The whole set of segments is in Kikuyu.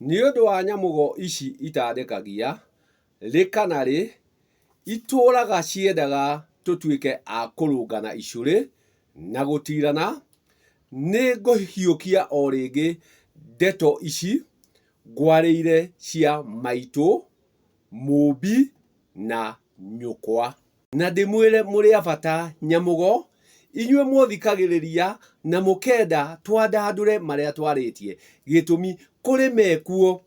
Nĩ ũndũ wa nyamũgo ici itandĩkagia, rĩ kana rĩ, itũũraga ciendaga tũtuĩke a kũrũngana icũrĩ na gũtirana, nĩ ngũhiũkia o rĩngĩ ndeto ici ngwarĩire cia maitũ, Mũmbi na nyũkwa. Na ndĩmwĩre mũrĩ a bata nyamũgo, inyuĩ mũthikagĩrĩria na mũkenda twandandũre marĩa twarĩtie. Gĩtũmi kũrĩ mekuo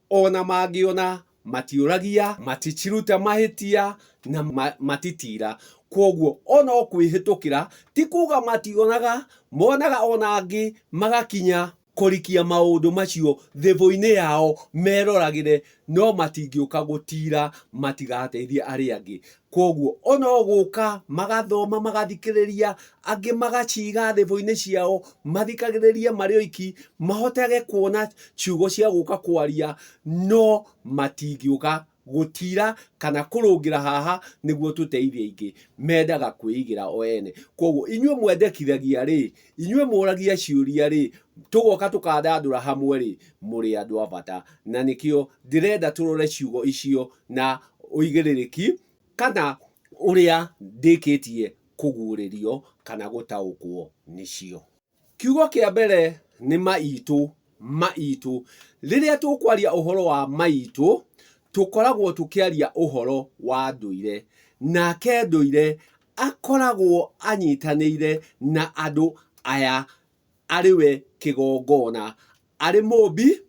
ona mangĩona matiũragia, matiruta mahĩtia na matitira. Kwoguo ona o kwĩhĩtũkĩra ti kuga mationaga, monaga ona angĩ magakinya kũrikia maũndũ macio thĩbũ-inĩ yao meroragĩre, no matingĩũka gũtira matigateithie arĩa angĩ. Kwoguo ona o gũka magathoma magathikĩrĩria, angĩ magaciga thĩbũ-inĩ ciao mathikagĩrĩrie marĩ oiki, mahotage kuona ciugo cia gũka kwaria, no matingĩũka gũtira kana kũrũngĩra haha nĩguo tũteithie aingĩ, mendaga kwĩigĩra o ene. Kwoguo inyuĩ mwendekithagia rĩ, inyuĩ mũragia ciũria rĩ, tũgoka tũkandandũra hamwe rĩ, mũrĩ andũ a bata. Na nĩkĩo ndĩrenda tũrore ciugo icio na ũigĩrĩrĩki kana ũrĩa ndĩkĩtie kũguũrĩrio kana gũtaũkwo nĩcio. Kiugo kĩa mbere nĩ maitũ. Maitũ, rĩrĩa tũkwaria ũhoro wa maitũ, tũkoragwo tũkĩaria ũhoro wa ndũire. Nake ndũire akoragwo anyitanĩire na andũ aya arĩwe kĩgongona, arĩ Mũmbi,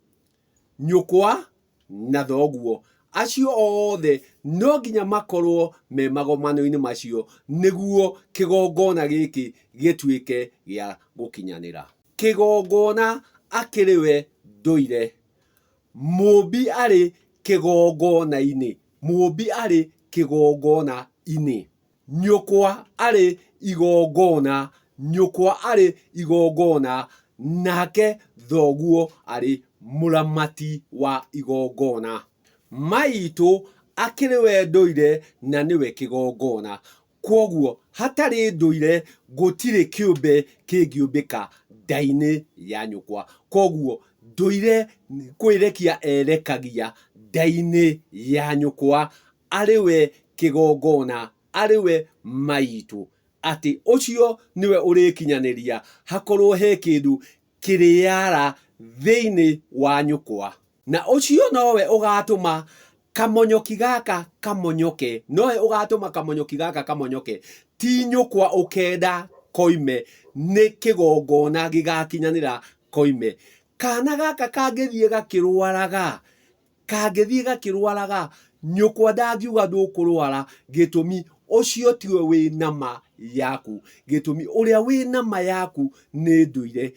nyũkwa na thoguo. Acio othe no nginya makorwo me magomano-inĩ macio nĩguo kĩgongona gĩkĩ gĩtuĩke gĩa gũkinyanĩra. Kĩgongona akĩrĩwe ndũire, Mũmbi arĩ kĩgongona-inĩ, Mũmbi arĩ kĩgongona-inĩ, nyũkwa arĩ igongona, nyũkwa arĩ igongona, nake thoguo arĩ mũramati wa igongona. Maitũ akĩrĩwe ndũire na nĩwe kĩgongona. Kwoguo hatarĩ ndũire gũtirĩ kĩũmbe kĩngĩũmbĩka nda-inĩ ya nyũkwa. Kwoguo ndũire kwĩrekia erekagia nda-inĩ ya nyũkwa, arĩwe kĩgongona, arĩwe maitũ, atĩ ũcio nĩwe ũrĩkinyanĩria hakorwo he kĩndũ kĩrĩara thĩinĩ wa nyũkwa. Na ũcio nowe ũgatũma kamonyoki gaka kamonyoke, nowe ũgatũma kamonyoki gaka kamonyoke, ti nyũkwa ũkenda koime, nĩ kĩgongona gĩgakinyanĩra koime. Kana gaka kangĩthiĩ gakĩrwaraga, nyũkwa ndangiuga ndũkũrwara, gĩtũmi ũcio tiwe wĩna ma yaku, gĩtũmi ũrĩa wĩna ma yaku nĩ ndũire.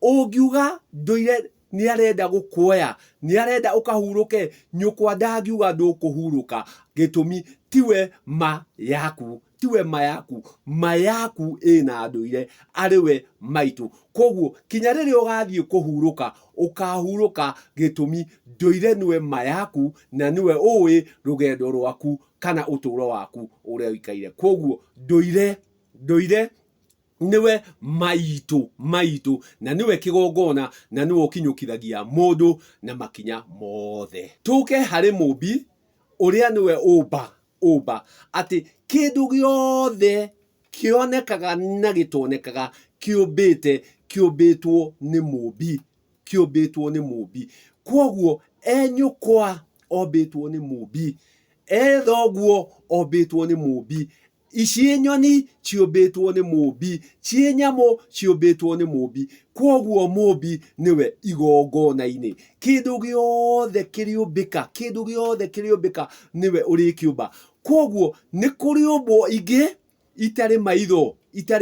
Ũngiuga ndũire nĩ arenda gũkuoya, nĩ arenda ũkahurũke, nyũkwa ndangiuga ndũkũhurũka, gĩtũmi tiwe ma yaku, tiwe ma yaku, ma yaku ĩna ndũire, arĩwe maitũ. Kwoguo kinya rĩrĩa ũgathiĩ kũhurũka, ũkahurũka gĩtũmi ndũire nĩwe ma yaku na nĩwe ũĩ rũgendo rwaku kana ũtũũro waku ũrĩa ũikaire. Kwoguo ndũire nĩwe maitũ na nĩwe kĩgongona na nĩwe ũkinyũkithagia mũndũ na makinya mothe. Tũke harĩ Mũmbi ũrĩa nĩwe ũmba, atĩ kĩndũ gĩothe kĩonekaga na gĩtonekaga kĩũmbĩtwo nĩ Mũmbi, kĩũmbĩtwo nĩ Mũmbi. Kwoguo nyũkwa ombĩtwo nĩ Mũmbi, thoguo ombĩtwo nĩ Mũmbi, ici nyoni ciũmbĩtwo nĩ Mũmbi, ciĩ nyamũ ciũmbĩtwo nĩ Mũmbi. Kwoguo Mũmbi nĩwe igongona-inĩ. Kĩndũ gĩothe kĩrĩũmbĩka nĩwe ũrĩkĩũmba. Kwoguo nĩ kũrĩũmbwo ingĩ itarĩ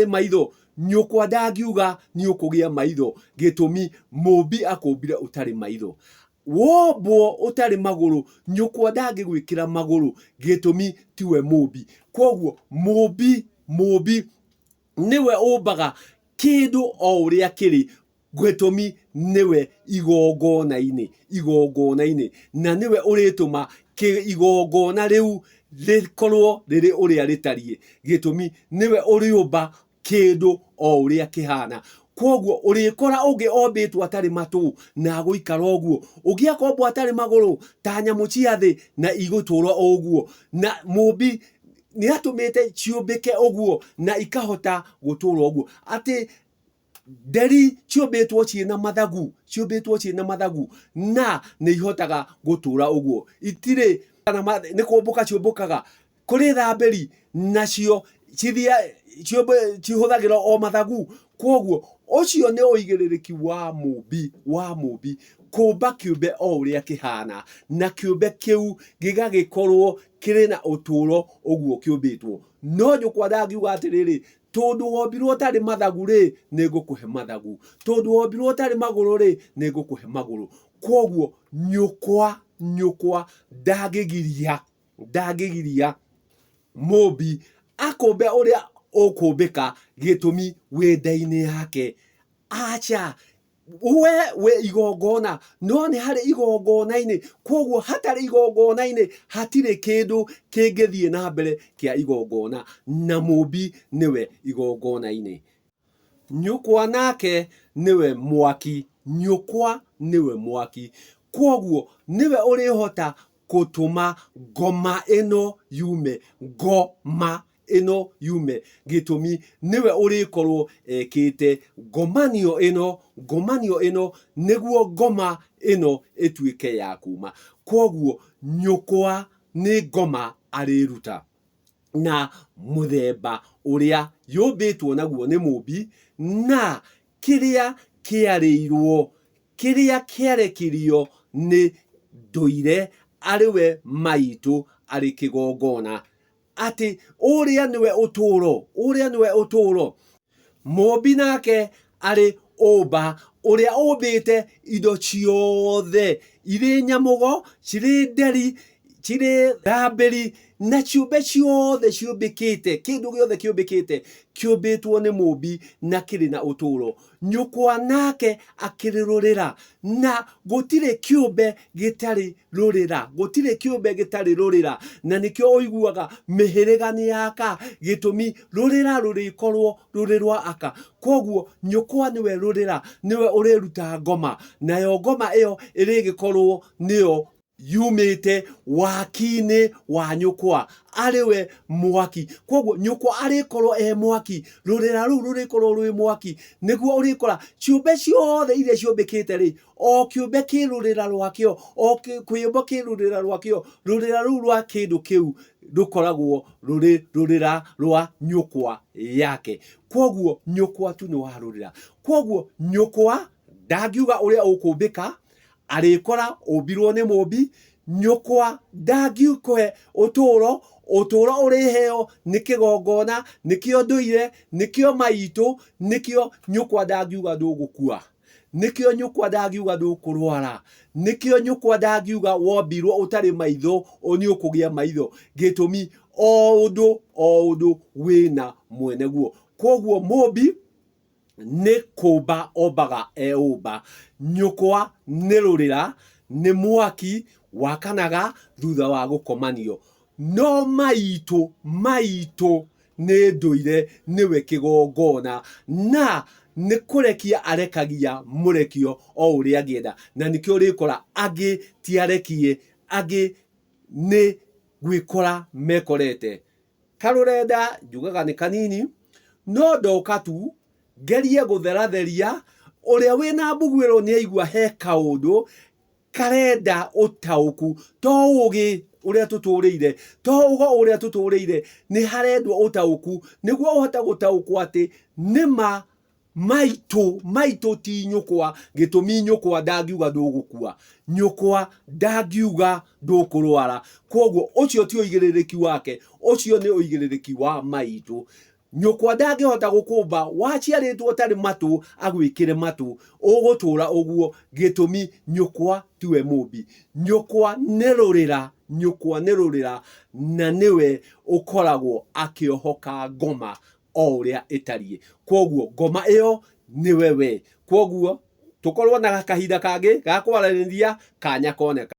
maitho, nyũkwa ndangiuga nĩ ũkũgĩa maitho, gĩtũmi Mũmbi akũmbire ũtarĩ maitho. Wombwo ũtarĩ magũrũ, nyũkwa ndangĩgwĩkĩra magũrũ, gĩtũmi tiwe Mũmbi. Kwoguo Mũmbi nĩwe ũmbaga kĩndũ o ũrĩa kĩrĩ, gĩtũmi nĩwe igongona-inĩ, na nĩwe ũrĩtũma igongona rĩu rĩkorwo rĩrĩ ũrĩa rĩtariĩ, gĩtũmi nĩwe ũrĩũmba kĩndũ o ũrĩa kĩhana. koguo urikora ungi ombitwo atari matu na guikara uguo, ungi akombwo atari maguru ta nyamu cia thi na igutura uguo, na mumbi ni atumite ciumbike uguo na ikahota gutura uguo, ati nderi ciumbitwo ciina mathagu, ciumbitwo ciina mathagu na ni ihotaga gutura uguo, itire ni kumbuka ciumbukaga kuri thamberi nacio cihuthagira o mathagu. Koguo ucio ni uigiririki wa mumbi kumba kiumbe o uria kihana na kiumbe kiu gigagikorwo kiri na uturo uguo kiumbitwo. No nyukwa ndagiuga atiriri, tondu wombirwo utari mathagu ri ni ngukuhe mathagu, tondu wombirwo utari maguru ri ni ngukuhe maguru. Koguo nyukwa ndagigiria mumbi akumbe uria ukumbika gitumi wenda-ini yake. Acha we igongona, no ni hari igongona-ini, koguo hatari igongona-ini hatire kindu kingithie na mbere kia igongona, na mumbi niwe igongona-ini. Nyukwa nake niwe mwaki, nyukwa niwe mwaki, koguo niwe urihota gutuma ngoma ino yume, gitumi niwe urikorwo ekite ngomanio ino niguo ngoma ino ituike ya kuma. Koguo nyukwa ni ngoma ariruta na muthemba uria yumbitwo naguo ni mumbi, na kiria kiarekirio ni nduire ariwe maitu ari kigongona, ati uria niwe uturo. Mumbi nake ari umba uria umbite indo ciothe, iri nyamugo, ciri nderi, ciri thamberi na ciumbe ciothe ciumbikite, kindu giothe kiumbitwo ni mumbi na kiri na uturo. Nyukwa nake akirirurira, na gutire kiumbe gitari rurira, na nikio uiguaga mihiriga ni yaka, gitumi rurira rurikorwo ruri rwa aka. Koguo nyukwa niwe rurira, niwe uriruta ngoma, nayo ngoma iyo irigikorwo niyo yumite waki-ini wa nyukwa, ariwe mwaki. Koguo nyukwa arikorwo mwaki, rurira ru rurikorwo rwi mwaki, niguo urikora ciumbe ciothe iria ciumbikite ri, o kiumbe kirurira rwakio, o kwimbo kirurira rwakio, rurira ru rwa kindu kiu rukoragwo rurira rwa nyukwa yake. Koguo nyukwa tu ni wa rurira. Koguo nyukwa ndagiuga uria ukumbika, arikora umbirwo ni mumbi. Nyukwa ndagiukohe uturo uriheo ni kigongona, nikio nduire, nikio maitu, nikio nyukwa ndagiuga ndugukua, nikio nyukwa ndagiuga ndukurwara, nikio nyukwa ndagiuga wombirwo utari maitho oni ukugia maitho, gitumi o undu wina mwene guo. Koguo mumbi ni kumba ombaga eumba, nyukwa ni rurira, ni mwaki wakanaga thutha wa gukomanio, no maitu ni nduire, niwe kigongona, na ni kurekia arekagia murekio o uria angienda, na nikio urikora angi tiarekie, angi ni gwikora mekorete. Karurenda njugaga ni kanini, no ndoka tu ngerie gutheratheria uria wina mbugwiro ni aigua he kaundu karenda utauku, to ugi uria tuturiire, to ugo uria tuturiire, ni harendwo utauku, niguo uhota gutauku ati nima maitu ti nyukwa, gitumi nyukwa ndagiuga ndugukua, nyukwa ndagiuga ndukurwara. Koguo ucio ti uigiririki wake, ucio ni uigiririki wa maitu. Nyukwa ndangihota gukumba, waciaritwo tari matu agwikire matu, ugutura uguo, gitumi nyukwa tiwe mumbi. Nyukwa ni rurira, na niwe ukoragwo akiohoka ngoma o uria itarie. Koguo ngoma iyo niwe we. Koguo tukorwo na kahinda kangi ga kwaraniria kanya koneka.